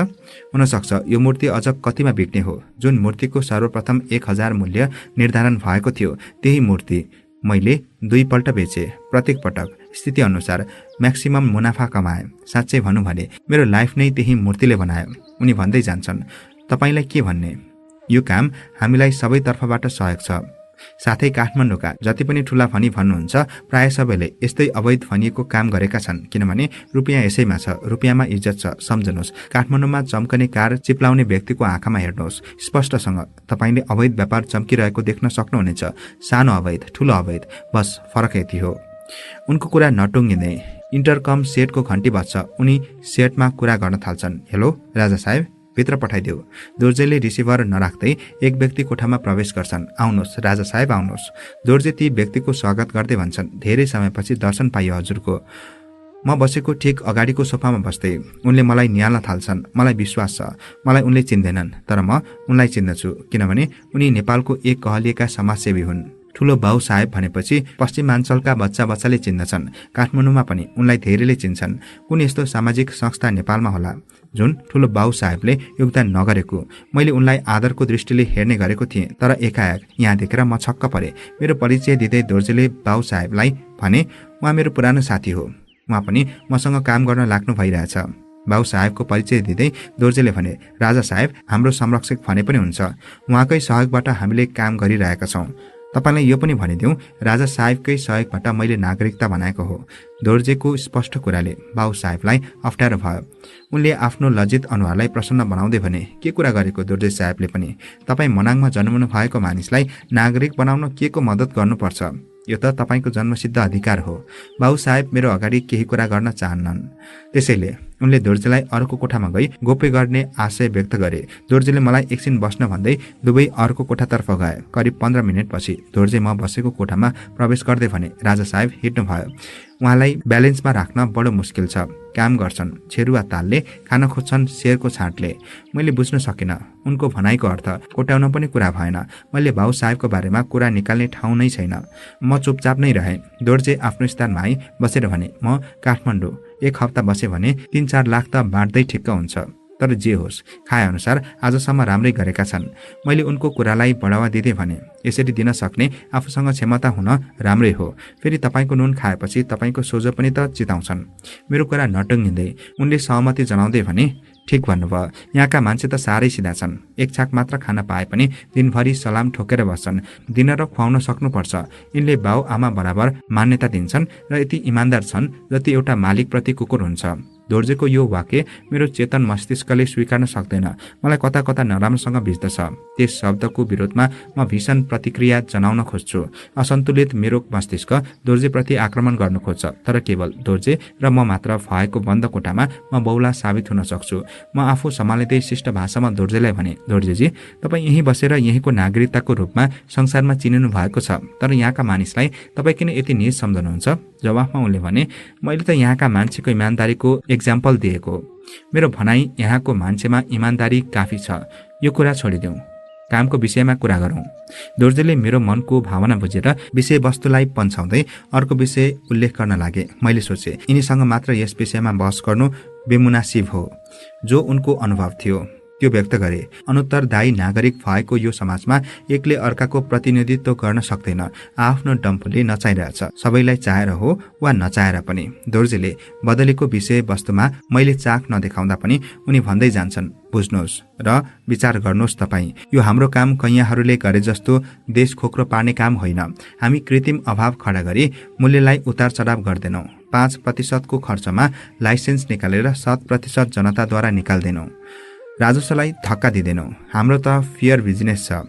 हुनसक्छ यो मूर्ति अझ कतिमा बिक्ने हो। जुन मूर्तिको सर्वप्रथम 1,000 मूल्य निर्धारण भएको थियो, त्यही मूर्ति मैले 2 पल्ट बेचे। प्रत्येक पटक स्थिति अनुसार म्याक्सिमम मुनाफा कमाए। साँच्चै भनौँ भने मेरो लाइफ नै त्यही मूर्तिले बनायो। उनी भन्दै जान्छन्, तपाईलाई के भन्ने? यो काम हामीलाई सबै तर्फबाट सहयोग छ। साथै काठमाडौँका जति पनि ठुला फनी भन्नुहुन्छ, प्राय सबैले यस्तै अवैध फनिएको काम गरेका छन्। किनभने रुपियाँ यसैमा छ, रुपियाँमा इज्जत छ। सम्झनुहोस्, काठमाडौँमा चम्कने कार चिप्लाउने व्यक्तिको आँखामा हेर्नुहोस्। स्पष्टसँग तपाईले अवैध व्यापार चम्किरहेको देख्न सक्नुहुनेछ। सानो अवैध, ठुलो अवैध, बस फरक यति हो। उनको कुरा नटुङ्गिँदै इन्टरकम सेटको घन्टी बज्छ। उनी सेटमा कुरा गर्न थाल्छन्। हेलो राजा साहेब, भित्र पठाइदेऊ। दोर्जेले रिसिभर नराख्दै एक व्यक्ति कोठामा प्रवेश गर्छन्। आउनुहोस् राजा साहेब, आउनुहोस्। दोर्जे ती व्यक्तिको स्वागत गर्दै भन्छन्, धेरै समयपछि दर्शन पाइयो हजुरको। म बसेको ठिक अगाडिको सोफामा बस्दै उनले मलाई निहाल्न थाल्छन्। मलाई विश्वास छ मलाई उनले चिन्दैनन्, तर म उनलाई चिन्दछु, किनभने उनी नेपालको एक कहलिएका समाजसेवी हुन्। ठुलो बाउ साहेब भनेपछि पश्चिमाञ्चलका बच्चाले चिन्दछन्। काठमाडौँमा पनि उनलाई धेरैले चिन्छन्। कुन यस्तो सामाजिक संस्था नेपालमा होला जुन ठुलो बाउ साहेबले योगदान नगरेको? मैले उनलाई आदरको दृष्टिले हेर्ने गरेको थिएँ, तर एकाएक यहाँ देखेर म छक्क परे। मेरो परिचय दिँदै दोर्जेले बाउ साहेबलाई भने, उहाँ मेरो पुरानो साथी हो। उहाँ पनि मसँग काम गर्न लाग्नु भइरहेछ। बाउ साहेबको परिचय दिँदै दोर्जेले भने, राजा साहेब हाम्रो संरक्षक भने पनि हुन्छ। उहाँकै सहयोगबाट हामीले काम गरिरहेका छौँ। तपाईलाई यो पनि भनिदिउँ, राजा साहेबकै सहयोगबाट मैले नागरिकता बनाएको हो। दोर्जेको स्पष्ट कुराले बाउ साहेबलाई अप्ठ्यारो भयो। उनले आफ्नो लज्जित अनुहारलाई प्रसन्न बनाउँदै भने, के कुरा गरेको दोर्जे साहेबले पनि? तपाईँ मनाङमा जन्मनु भएको मानिसलाई नागरिक बनाउन के को मद्दत गर्नुपर्छ? यो त तपाईँको जन्मसिद्ध अधिकार हो। बाउ साहेब मेरो अगाडि केही कुरा गर्न चाहन्नन्, त्यसैले उनले दोर्जेलाई अर्को कोठामा गई गोप्य गर्ने आशय व्यक्त गरे। दोर्जेले मलाई एकछिन बस्न भन्दै दुवै अर्को कोठातर्फ गए। करिब 15 मिनेटपछि दोर्जे म बसेको कोठामा प्रवेश गर्दै भने, राजा साहेब हिँड्नुभयो। उहाँलाई ब्यालेन्समा राख्न बडो मुस्किल छ। काम गर्छन् छेरुवा तालले, खान खोज्छन् शेरको छाँटले। मैले बुझ्न सकिनँ उनको भनाइको अर्थ। कोट्याउन पनि कुरा भएन। मैले भाउ साहेबको बारेमा कुरा निकाल्ने ठाउँ नै छैन। म चुपचाप नै रहेँ। दोर्जे आफ्नो स्थानमा आई बसेर भने, म काठमाडौँ 1 हप्ता बसे भने 3-4 लाख त बाँड्दै ठिक्क हुन्छ। तर जे होस्, खाए अनुसार आजसम्म राम्रै गरेका छन्। मैले उनको कुरालाई बढावा दिँदै भने, यसरी दिन सक्ने आफूसँग क्षमता हुन राम्रै हो। फेरि तपाईँको नुन खाएपछि तपाईँको सोझो पनि त चिताउँछन्। मेरो कुरा नटुङ्गिँदै उनले सहमति जनाउँदै भने, ठिक भन्नुभयो। यहाँका मान्छे त साह्रै सिधा छन्। 1 छाक मात्र खान पाए पनि दिनभरि सलाम ठोकेर बस्छन्। दिन र खुवाउन सक्नुपर्छ। यिनले बाउ आमा बराबर मान्यता दिन्छन् र यति इमान्दार छन् जति एउटा मालिकप्रति कुकुर हुन्छ। दोर्जेको यो वाक्य मेरो चेतन मस्तिष्कले स्वीकार्न सक्दैन। मलाई कता कता नराम्रोसँग भिज्दछ। त्यस शब्दको विरोधमा म भीषण प्रतिक्रिया जनाउन खोज्छु। असन्तुलित मेरो मस्तिष्क दोर्जेप्रति आक्रमण गर्न खोज्छ। तर केवल दोर्जे र म मात्र भएको बन्द कोठामा म बौला साबित हुन सक्छु। म आफू सम्हालिँदै शिष्ट भाषामा दोर्जेलाई भने, दोर्जेजी, तपाईँ यहीँ बसेर यहीँको नागरिकताको रूपमा संसारमा चिनिनु भएको छ। तर यहाँका मानिसलाई तपाईँ किन यति नीच सम्झनुहुन्छ? जवाफमा उनले भने, मैले त यहाँका मान्छेको इमान्दारीको एक्जाम्पल दिएको। मेरो भनाइ यहाँको मान्छेमा इमान्दारी काफी छ। यो कुरा छोडिदेऊ, कामको विषयमा कुरा गरौँ। दोर्जेले मेरो मनको भावना बुझेर विषयवस्तुलाई पन्छाउँदै अर्को विषय उल्लेख गर्न लागे। मैले सोचे यिनीसँग मात्र यस विषयमा बहस गर्नु बेमुनासिब हो। जो उनको अनुभव थियो त्यो व्यक्त गरे। अनुत्तरदायी नागरिक भएको यो समाजमा एकले अर्काको प्रतिनिधित्व गर्न सक्दैन। आफ्नो डम्फुले नचाहिरहेछ, सबैलाई चाहेर हो वा नचाहेर पनि। दोर्जेले बदलेको विषय वस्तुमा मैले चाख नदेखाउँदा पनि उनी भन्दै जान्छन्, बुझ्नुहोस् र विचार गर्नुहोस् तपाईँ, यो हाम्रो काम कैयाहरूले गरे जस्तो देश खोक्रो पार्ने काम होइन। हामी कृत्रिम अभाव खडा गरी मूल्यलाई उतार चढाव गर्दैनौँ। 5% खर्चमा लाइसेन्स निकालेर 100% जनताद्वारा निकाल्दैनौँ। राजस्वलाई धक्का दिँदैनौँ। हाम्रो त फेयर बिजनेस छ।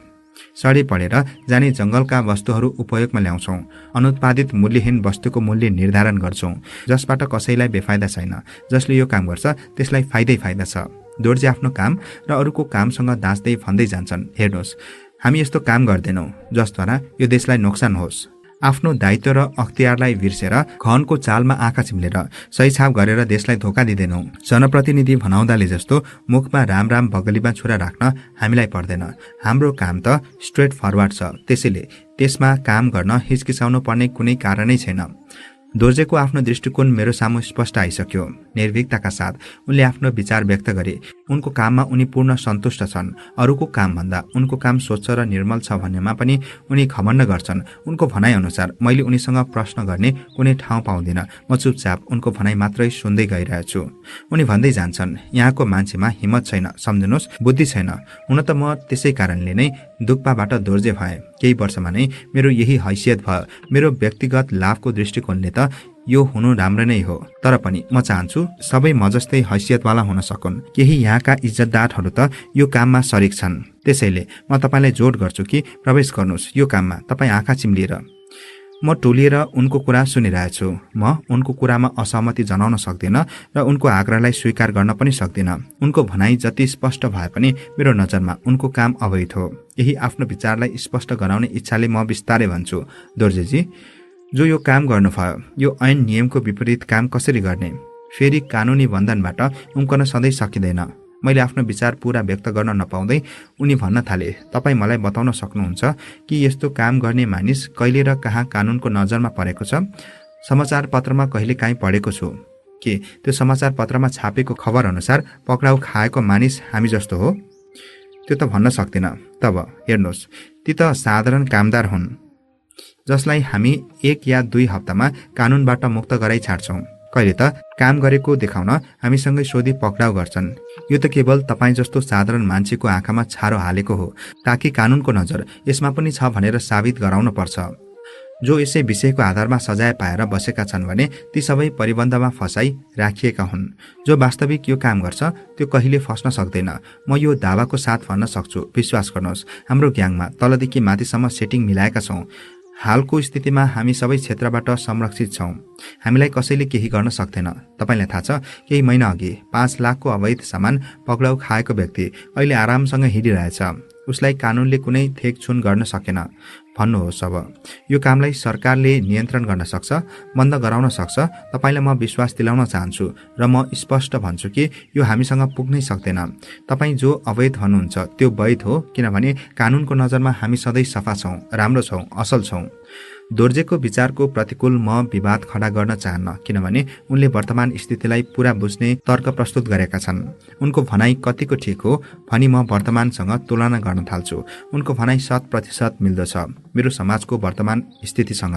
सडी पढेर जाने जङ्गलका वस्तुहरू उपयोगमा ल्याउँछौँ। अनुत्पादित मूल्यहीन वस्तुको मूल्य निर्धारण गर्छौँ, जसबाट कसैलाई बेफाइदा छैन। जसले यो काम गर्छ त्यसलाई फाइदै फाइदा छ। दोर्जे आफ्नो काम र अरूको कामसँग दाँच्दै भन्दै जान्छन्, हेर्नुहोस्, हामी यस्तो काम गर्दैनौँ जसद्वारा यो देशलाई नोक्सान होस्। आफ्नो दायित्व र अख्तियारलाई बिर्सेर घनको चालमा आँखा चिम्लेर सही छाप गरेर देशलाई धोका दिँदैनौँ। जनप्रतिनिधि भनाउँदाले जस्तो मुखमा राम राम बगलीमा छुरा राख्न हामीलाई पर्दैन। हाम्रो काम त स्ट्रेट फरवार्ड छ। त्यसैले त्यसमा काम गर्न हिचकिचाउनु पर्ने कुनै कारणै छैन। दोर्जेको आफ्नो दृष्टिकोण मेरो सामु स्पष्ट आइसक्यो। निर्भीकताका साथ उनले आफ्नो विचार व्यक्त गरे। उनको काममा उनी पूर्ण सन्तुष्ट छन्। अरूको कामभन्दा उनको काम स्वच्छ र निर्मल छ भन्नेमा पनि उनी घमण्ड गर्छन्। उनको भनाइ अनुसार मैले उनीसँग प्रश्न गर्ने कुनै ठाउँ पाउँदिनँ। म चुपचाप उनको भनाइ मात्रै सुन्दै गइरहेछु। उनी भन्दै जान्छन्, यहाँको मान्छेमा हिम्मत छैन, सम्झनुहोस्, बुद्धि छैन। हुन त म त्यसै कारणले नै दुक्पाबाट दोर्जे भए। केही वर्षमा नै मेरो यही हैसियत भयो। मेरो व्यक्तिगत लाभको दृष्टिकोणले त यो हुनु राम्रो नै हो। तर पनि म चाहन्छु सबै म जस्तै हैसियतवाला हुन सकुन्। केही यहाँका इज्जतदारहरू त यो काममा सरिक छन्। त्यसैले म तपाईँलाई जोड गर्छु कि प्रवेश गर्नुहोस् यो काममा। तपाईँ आँखा चिम्लिएर। म टोलिएर उनको कुरा सुनिरहेछु। म उनको कुरामा असहमति जनाउन सक्दिनँ र उनको आग्रहलाई स्वीकार गर्न पनि सक्दिनँ। उनको भनाइ जति स्पष्ट भए पनि मेरो नजरमा उनको काम अवैध हो। यही आफ्नो विचारलाई स्पष्ट गराउने इच्छाले म बिस्तारै भन्छु, दोर्जेजी, जो यो काम गर्नुभयो, यो ऐन नियमको विपरीत काम कसरी गर्ने? फेरि कानुनी बन्धनबाट उम्कन सधैँ सकिँदैन। मैले आफ्नो विचार पूरा व्यक्त गर्न नपाउँदै उनी भन्न थाले, तपाईँ मलाई बताउन सक्नुहुन्छ कि यस्तो काम गर्ने मानिस कहिले र कहाँ कानुनको नजरमा परेको छ? समाचार पत्रमा कहिले काहीँ पढेको छु। के त्यो समाचार पत्रमा छापेको खबर अनुसार पक्राउ खाएको मानिस हामी जस्तो हो? त्यो त भन्न सक्दिनँ। तब हेर्नुहोस्, ती त साधारण कामदार हुन् जसलाई हामी 1 या 2 हप्तामा कानुनबाट मुक्त गराइ छाड्छौँ। कहिले त काम गरेको देखाउन हामीसँगै सोधी पक्राउ गर्छन्। यो त केवल तपाईँ जस्तो साधारण मान्छेको आँखामा छारो हालेको हो, ताकि कानुनको नजर यसमा पनि छ भनेर साबित गराउन पर्छ। जो यसै विषयको आधारमा सजाय पाएर बसेका छन् भने ती सबै परिबन्धमा फसाई राखिएका हुन्। जो वास्तविक यो काम गर्छ त्यो कहिले फस्न सक्दैन। म यो दावाको साथ भन्न सक्छु, विश्वास गर्नुहोस्, हाम्रो ग्याङमा तलदेखि माथिसम्म सेटिङ मिलाएका छौँ। हालको स्थितिमा हामी सबै क्षेत्रबाट संरक्षित छौं। हामीलाई कसैले केही गर्न सक्दैन। तपाईलाई थाहा छ, केही महिना अघि 5 लाखको अवैध सामान पक्राउ खाएको व्यक्ति अहिले आरामसँग हिँडिरहेछ। उसलाई कानूनले कुनै थेकछुन गर्न सकेन। भन्नुहोस्, अब यो कामलाई सरकारले नियन्त्रण गर्न सक्छ, बन्द गराउन सक्छ? तपाईलाई म विश्वास दिलाउन चाहन्छु र म स्पष्ट भन्छु कि यो हामीसँग पुग्नै सक्दैन। तपाई जो अवैध भन्नुहुन्छ त्यो वैध हो, किनभने कानूनको नजरमा हामी सधैँ सफा छौं, राम्रो छौं, असल छौं। दोर्जेको विचारको प्रतिकूल म विवाद खडा गर्न चाहन्न, किनभने उनले वर्तमान स्थितिलाई पूरा बुझ्ने तर्क प्रस्तुत गरेका छन्। उनको भनाई कतिको ठिक हो भनी म वर्तमानसँग तुलना गर्न थाल्छु। उनको भनाई 100% मिल्दछ मेरो समाजको वर्तमान स्थितिसँग।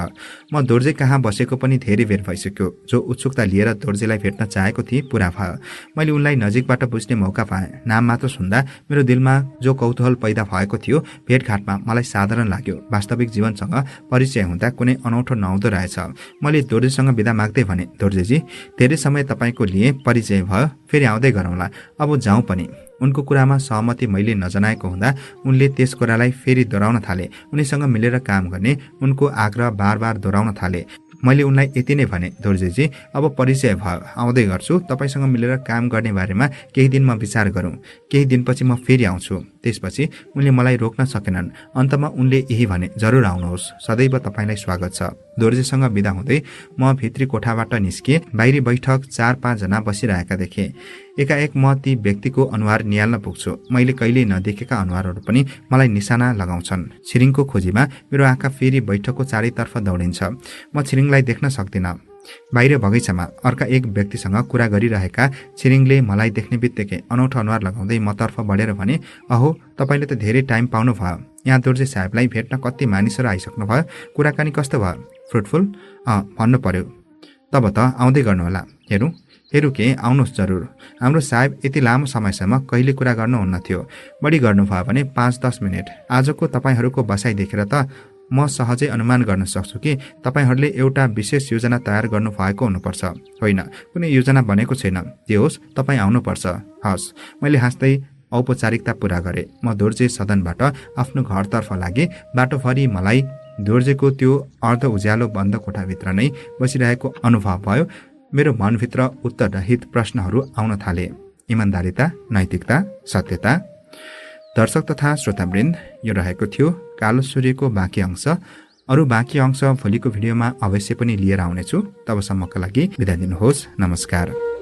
म दोर्जे कहाँ बसेको पनि धेरै बेर भइसक्यो। जो उत्सुकता लिएर दोर्जेलाई भेट्न चाहेको थिएँ पूरा भयो। मैले उनलाई नजिकबाट बुझ्ने मौका पाएँ। नाम मात्र सुन्दा मेरो दिलमा जो कौतूहल पैदा भएको थियो, भेटघाटमा मलाई साधारण लाग्यो। वास्तविक जीवनसँग परिचय हुँदा कुनै अनौठो नहुँदो रहेछ। मैले दोर्जेसँग बिदा माग्दै भने, दोर्जेजी, धेरै समय तपाईको लिए, परिचय भयो, फेरि आउँदै गरौँला, अब जाउँ पनि। उनको कुरामा सहमति मैले नजनाएको हुँदा उनले त्यस कुरालाई फेरि दोहोऱ्याउन थाले। उनीसँग मिलेर काम गर्ने उनको आग्रह बार बार दोहोऱ्याउन थाले। मैले उनलाई यति नै भने, दोर्जेजी, अब परिचय भयो, आउँदै गर्छु। तपाईसँग मिलेर काम गर्ने बारेमा केही दिन म विचार गरौँ। केही दिनपछि म फेरि आउँछु। त्यसपछि उनले मलाई रोक्न सकेनन्। अन्तमा उनले यही भने, जरुर आउनुहोस्, सदैव तपाईलाई स्वागत छ। दोर्जेसँग बिदा हुँदै म भित्री कोठाबाट निस्किए। बाहिरी बैठक 4-5 जना बसिरहेका देखे। एकाएक म ती व्यक्तिको अनुहार निहाल्न पुग्छु। मैले कहिल्यै नदेखेका अनुहारहरू पनि मलाई निशाना लगाउँछन्। छिरिङको खोजीमा मेरो आँखा फेरि बैठकको चारैतर्फ दौडिन्छ। म छिरिङलाई देख्न सक्दिनँ। बाहिर बगैँचामा अर्का एक व्यक्तिसँग कुरा गरिरहेका छिरिङले मलाई देख्ने बित्तिकै अनौठो अनुहार लगाउँदै मतर्फ बढेर भने, अहो, तपाईले त धेरै टाइम पाउनु भयो। यहाँ दोर्जे साहेबलाई भेट्न कति मानिसहरू आइसक्नु भयो। कुराकानी कस्तो भयो? फ्रुटफुल? भन्नु पर्यो। तब त आउँदै गर्नुहोला। हेरौँ के, आउनुहोस् जरुर। हाम्रो साहेब यति लामो समयसम्म कहिले कुरा गर्नुहुन्न थियो। बढी गर्नुभयो भने 5-10 मिनट। आजको तपाईहरूको बसाइ देखेर त म सहजै अनुमान गर्न सक्छु कि तपाईहरूले एउटा विशेष योजना तयार गर्नु भएको हुनुपर्छ। होइन, कुनै योजना बनेको छैन। जे होस्, तपाईँ आउनुपर्छ। हस्, मैले हाँस्दै औपचारिकता पूरा गरे। म दोर्जे सदनबाट आफ्नो घरतर्फ लागे। बाटोभरि मलाई दोर्जेको त्यो अर्ध उज्यालो बन्द कोठाभित्र नै बसिरहेको अनुभव भयो। मेरो मनभित्र उत्तररहित प्रश्नहरू आउन थाले। इमान्दारिता, नैतिकता, सत्यता। दर्शक तथा श्रोतावृन्द, यो रहेको थियो कालो सूर्यको बाँकी अंश। अरू बाँकी अंश भोलिको भिडियोमा अवश्य पनि लिएर आउनेछु। तबसम्मका लागि बिदा दिनुहोस्। नमस्कार।